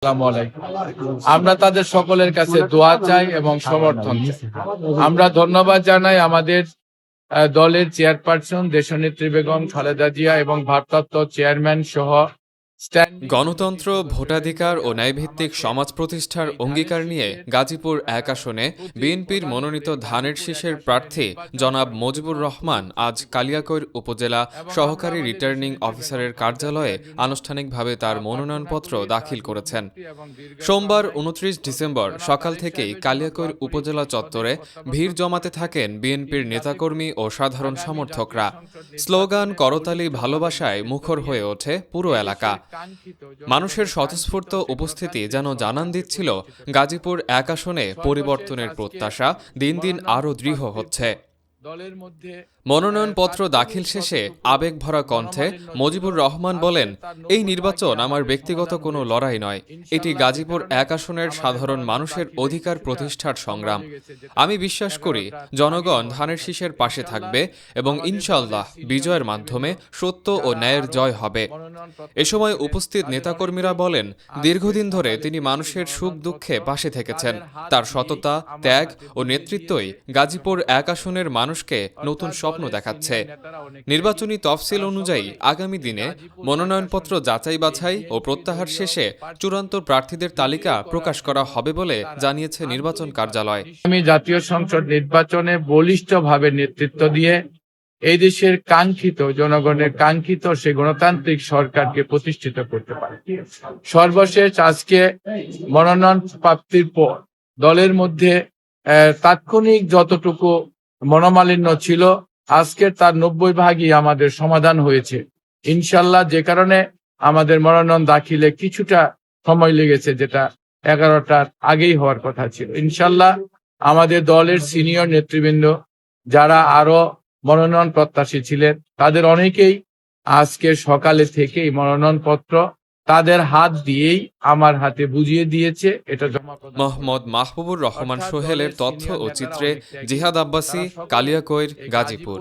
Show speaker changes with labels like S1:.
S1: আসসালামু আলাইকুম। আমরা তাদের সকলের কাছে দোয়া চাই এবং সমর্থন চাই। আমরা ধন্যবাদ জানাই আমাদের দলের চেয়ারপারসন দেশনেত্রী বেগম খালেদা জিয়া এবং ভারপ্রাপ্ত চেয়ারম্যান সহ
S2: গণতন্ত্র, ভোটাধিকার ও ন্যায়ভিত্তিক সমাজ প্রতিষ্ঠার অঙ্গীকার নিয়ে গাজীপুর ১ আসনে বিএনপির মনোনীত ধানের শীষের প্রার্থী জনাব মজিবুর রহমান আজ কালিয়াকৈর উপজেলা সহকারী রিটার্নিং অফিসারের কার্যালয়ে আনুষ্ঠানিকভাবে তার মনোনয়নপত্র দাখিল করেছেন। সোমবার ২৯ ডিসেম্বর সকাল থেকেই কালিয়াকৈর উপজেলা চত্বরে ভিড় জমাতে থাকেন বিএনপির নেতাকর্মী ও সাধারণ সমর্থকরা। স্লোগান, করতালি, ভালোবাসায় মুখর হয়ে ওঠে পুরো এলাকা। মানুষের স্বতঃস্ফূর্ত উপস্থিতি যেন জানান দিচ্ছিল গাজীপুর ১ আসনে পরিবর্তনের প্রত্যাশা দিন দিন আরও দৃঢ় হচ্ছে। মনোনয়নপত্র দাখিল শেষে আবেগভরা কণ্ঠে মজিবুর রহমান বলেন, এই নির্বাচন আমার ব্যক্তিগত কোনো লড়াই নয়, এটি গাজীপুর ১ আসনের সাধারণ মানুষের অধিকার প্রতিষ্ঠার সংগ্রাম। আমি বিশ্বাস করি জনগণ ধানের শীষের পাশে থাকবে এবং ইনশাআল্লাহ বিজয়ের মাধ্যমে সত্য ও ন্যায়ের জয় হবে। এ সময় উপস্থিত নেতাকর্মীরা বলেন, দীর্ঘদিন ধরে তিনি মানুষের সুখ দুঃখে পাশে থেকেছেন। তার সততা, ত্যাগ ও নেতৃত্বই গাজীপুর ১ আসনের মানুষকে নতুন স্বপ্ন দেখাচ্ছে। নির্বাচনী তফসিল অনুযায়ী আগামী দিনে মনোনয়নপত্র যাচাই বাছাই ও প্রত্যাহার শেষে চূড়ান্ত প্রার্থীদের তালিকা প্রকাশ করা হবে বলে জানিয়েছে নির্বাচন কার্যালয়।
S1: আমি জাতীয় সংসদ নির্বাচনে বলিষ্ঠভাবে নেতৃত্ব দিয়ে এই দেশের কাঙ্ক্ষিত, জনগণের কাঙ্ক্ষিত সে গণতান্ত্রিক সরকারকে প্রতিষ্ঠিত করতে পারে। সর্বশেষ আজকে মনোনয়ন প্রাপ্তির পর দলের মধ্যে তাৎক্ষণিক যতটুকু মনোমালিন্য ছিল, আজকে তার ৯০% আমাদের সমাধান হয়েছে ইনশাল্লাহ। যে কারণে আমাদের মনোনয়ন দাখিলে কিছুটা সময় লেগেছে, যেটা ১১টার আগেই হওয়ার কথা ছিল। ইনশাল্লাহ আমাদের দলের সিনিয়র নেতৃবৃন্দ যারা আরো মনোনয়ন প্রত্যাশী ছিলেন, তাদের অনেকেই আজকে সকালে থেকেই মনোনয়নপত্র তাদের হাত দিয়েই আমার হাতে বুঝিয়ে দিয়েছে। এটা জমা
S2: মোহাম্মদ মাহবুবুর রহমান সোহেলের তথ্য ও চিত্রে জিহাদ আব্বাসী, কালিয়াকৈর, গাজীপুর।